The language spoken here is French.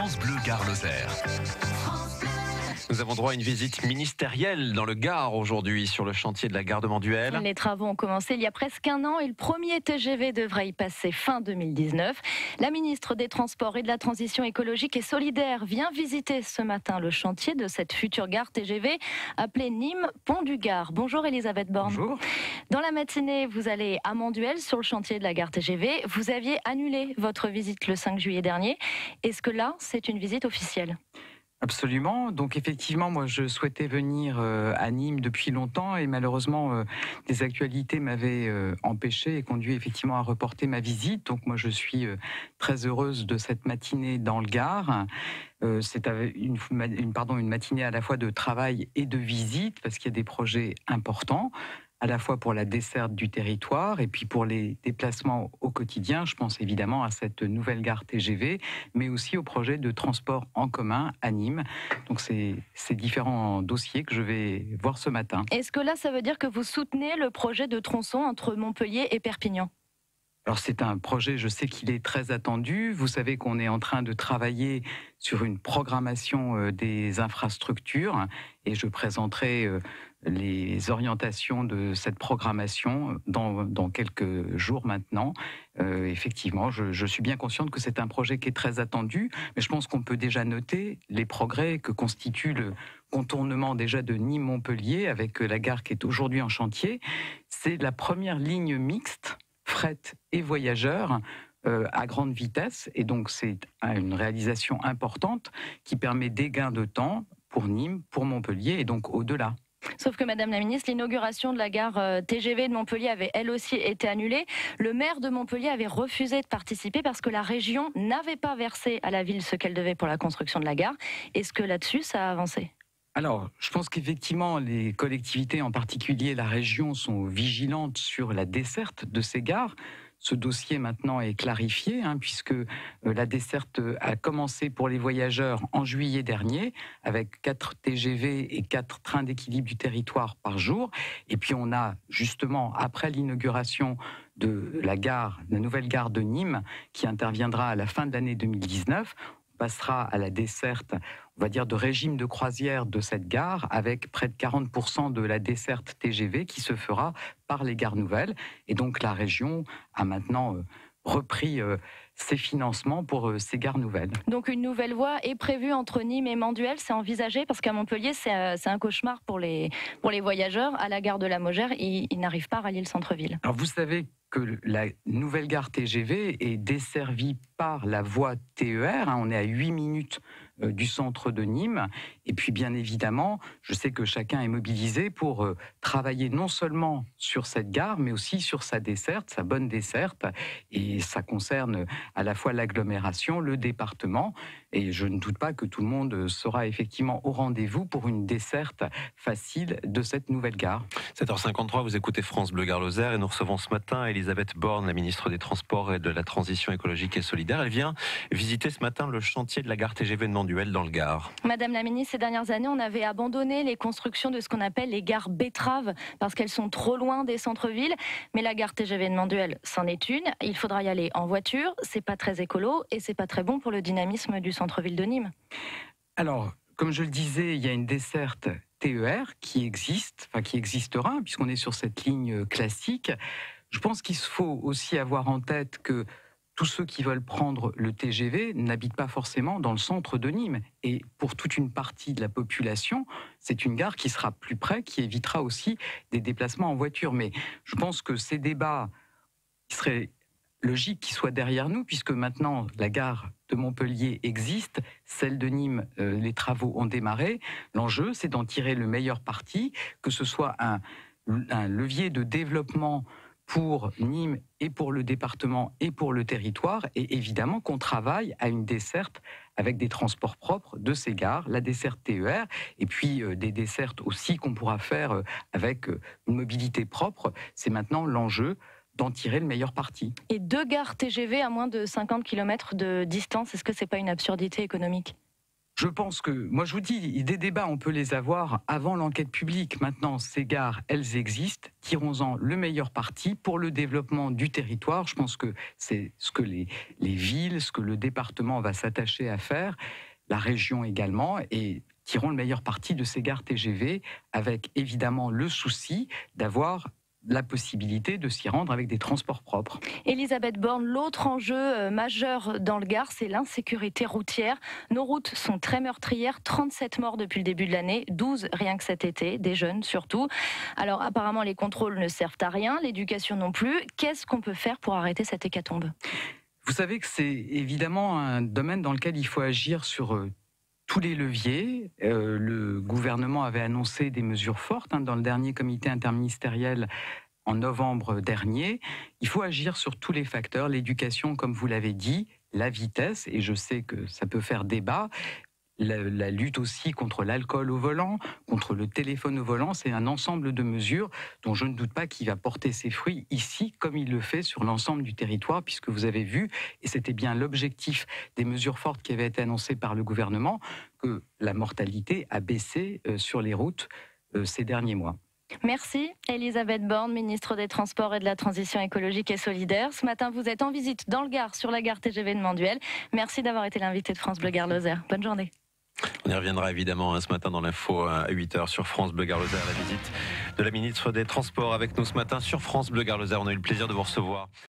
France Bleu Gare-Lozère. Nous avons droit à une visite ministérielle dans le Gard aujourd'hui sur le chantier de la gare de Manduel. Les travaux ont commencé il y a presque un an et le premier TGV devrait y passer fin 2019. La ministre des Transports et de la Transition écologique et solidaire vient visiter ce matin le chantier de cette future gare TGV appelée Nîmes-Pont du Gard. Bonjour Elisabeth Borne. Bonjour. Dans la matinée, vous allez à Manduel sur le chantier de la gare TGV. Vous aviez annulé votre visite le 5 juillet dernier. Est-ce que là, c'est une visite officielle ? Absolument. Donc effectivement, moi je souhaitais venir à Nîmes depuis longtemps et malheureusement des actualités m'avaient empêché et conduit effectivement à reporter ma visite. Donc moi je suis très heureuse de cette matinée dans le Gard. C'est une matinée à la fois de travail et de visite parce qu'il y a des projets importants, à la fois pour la desserte du territoire et puis pour les déplacements au quotidien. Je pense évidemment à cette nouvelle gare TGV, mais aussi au projet de transport en commun à Nîmes. Donc c'est ces différents dossiers que je vais voir ce matin. Est-ce que là, ça veut dire que vous soutenez le projet de tronçon entre Montpellier et Perpignan ? Alors c'est un projet, je sais qu'il est très attendu. Vous savez qu'on est en train de travailler sur une programmation des infrastructures et je présenterai les orientations de cette programmation dans quelques jours maintenant. Effectivement, je suis bien consciente que c'est un projet qui est très attendu, mais je pense qu'on peut déjà noter les progrès que constitue le contournement déjà de Nîmes-Montpellier avec la gare qui est aujourd'hui en chantier. C'est la première ligne mixte fret et voyageurs à grande vitesse. Et donc, c'est une réalisation importante qui permet des gains de temps pour Nîmes, pour Montpellier et donc au-delà. Sauf que Madame la Ministre, l'inauguration de la gare TGV de Montpellier avait elle aussi été annulée. Le maire de Montpellier avait refusé de participer parce que la région n'avait pas versé à la ville ce qu'elle devait pour la construction de la gare. Est-ce que là-dessus, ça a avancé ? Alors, je pense qu'effectivement, les collectivités, en particulier la région, sont vigilantes sur la desserte de ces gares. Ce dossier maintenant est clarifié, puisque la desserte a commencé pour les voyageurs en juillet dernier, avec 4 TGV et 4 trains d'équilibre du territoire par jour. Et puis on a justement, après l'inauguration de la nouvelle gare de Nîmes, qui interviendra à la fin de l'année 2019, passera à la desserte, on va dire, de régime de croisière de cette gare, avec près de 40% de la desserte TGV qui se fera par les gares nouvelles. Et donc la région a maintenant repris ses financements pour ces gares nouvelles. Donc une nouvelle voie est prévue entre Nîmes et Manduel, c'est envisagé parce qu'à Montpellier, c'est un cauchemar pour les voyageurs. À la gare de la Mogère, ils n'arrivent pas à rallier le centre-ville. Alors vous savez que la nouvelle gare TGV est desservie par la voie TER. On est à 8 minutes du centre de Nîmes. Et puis, bien évidemment, je sais que chacun est mobilisé pour travailler non seulement sur cette gare, mais aussi sur sa desserte, sa bonne desserte. Et ça concerne à la fois l'agglomération, le département. Et je ne doute pas que tout le monde sera effectivement au rendez-vous pour une desserte facile de cette nouvelle gare. 7h53, vous écoutez France Bleu Gare-Lozère et nous recevons ce matin Elisabeth Borne, la ministre des Transports et de la Transition écologique et solidaire. Elle vient visiter ce matin le chantier de la gare TGV de Manduel dans le Gard. Madame la ministre, ces dernières années, on avait abandonné les constructions de ce qu'on appelle les gares betteraves parce qu'elles sont trop loin des centres-villes. Mais la gare TGV de Manduel, c'en est une. Il faudra y aller en voiture. C'est pas très écolo et c'est pas très bon pour le dynamisme du centre-ville de Nîmes. Alors, comme je le disais, il y a une desserte TER qui existera, puisqu'on est sur cette ligne classique. Je pense qu'il faut aussi avoir en tête que tous ceux qui veulent prendre le TGV n'habitent pas forcément dans le centre de Nîmes. Et pour toute une partie de la population, c'est une gare qui sera plus près, qui évitera aussi des déplacements en voiture. Mais je pense que ces débats, il serait logique qu'ils soient derrière nous, puisque maintenant la gare de Montpellier existe, celle de Nîmes, les travaux ont démarré. L'enjeu, c'est d'en tirer le meilleur parti, que ce soit un levier de développement pour Nîmes et pour le département et pour le territoire, et évidemment qu'on travaille à une desserte avec des transports propres de ces gares, la desserte TER, et puis des dessertes aussi qu'on pourra faire avec une mobilité propre. C'est maintenant l'enjeu d'en tirer le meilleur parti. Et 2 gares TGV à moins de 50 km de distance, est-ce que c'est pas une absurdité économique ? Je pense que, moi je vous dis, des débats, on peut les avoir avant l'enquête publique. Maintenant, ces gares, elles existent. Tirons-en le meilleur parti pour le développement du territoire. Je pense que c'est ce que les villes, ce que le département va s'attacher à faire, la région également, et tirons le meilleur parti de ces gares TGV, avec évidemment le souci d'avoir la possibilité de s'y rendre avec des transports propres. Elisabeth Borne, l'autre enjeu majeur dans le Gard, c'est l'insécurité routière. Nos routes sont très meurtrières, 37 morts depuis le début de l'année, 12 rien que cet été, des jeunes surtout. Alors apparemment les contrôles ne servent à rien, l'éducation non plus. Qu'est-ce qu'on peut faire pour arrêter cette hécatombe ? Vous savez que c'est évidemment un domaine dans lequel il faut agir sur tous les leviers. Le gouvernement avait annoncé des mesures fortes dans le dernier comité interministériel en novembre dernier. Il faut agir sur tous les facteurs. L'éducation, comme vous l'avez dit, la vitesse, et je sais que ça peut faire débat. La lutte aussi contre l'alcool au volant, contre le téléphone au volant, c'est un ensemble de mesures dont je ne doute pas qu'il va porter ses fruits ici, comme il le fait sur l'ensemble du territoire, puisque vous avez vu, et c'était bien l'objectif des mesures fortes qui avaient été annoncées par le gouvernement, que la mortalité a baissé sur les routes ces derniers mois. Merci Elisabeth Borne, ministre des Transports et de la Transition écologique et solidaire. Ce matin, vous êtes en visite dans le Gard, sur la gare TGV de Manduel. Merci d'avoir été l'invité de France Bleu Gard Lozère. Bonne journée. On y reviendra évidemment ce matin dans l'info à 8h sur France Bleu Gard Lozère, la visite de la ministre des Transports avec nous ce matin sur France Bleu Gard Lozère. On a eu le plaisir de vous recevoir.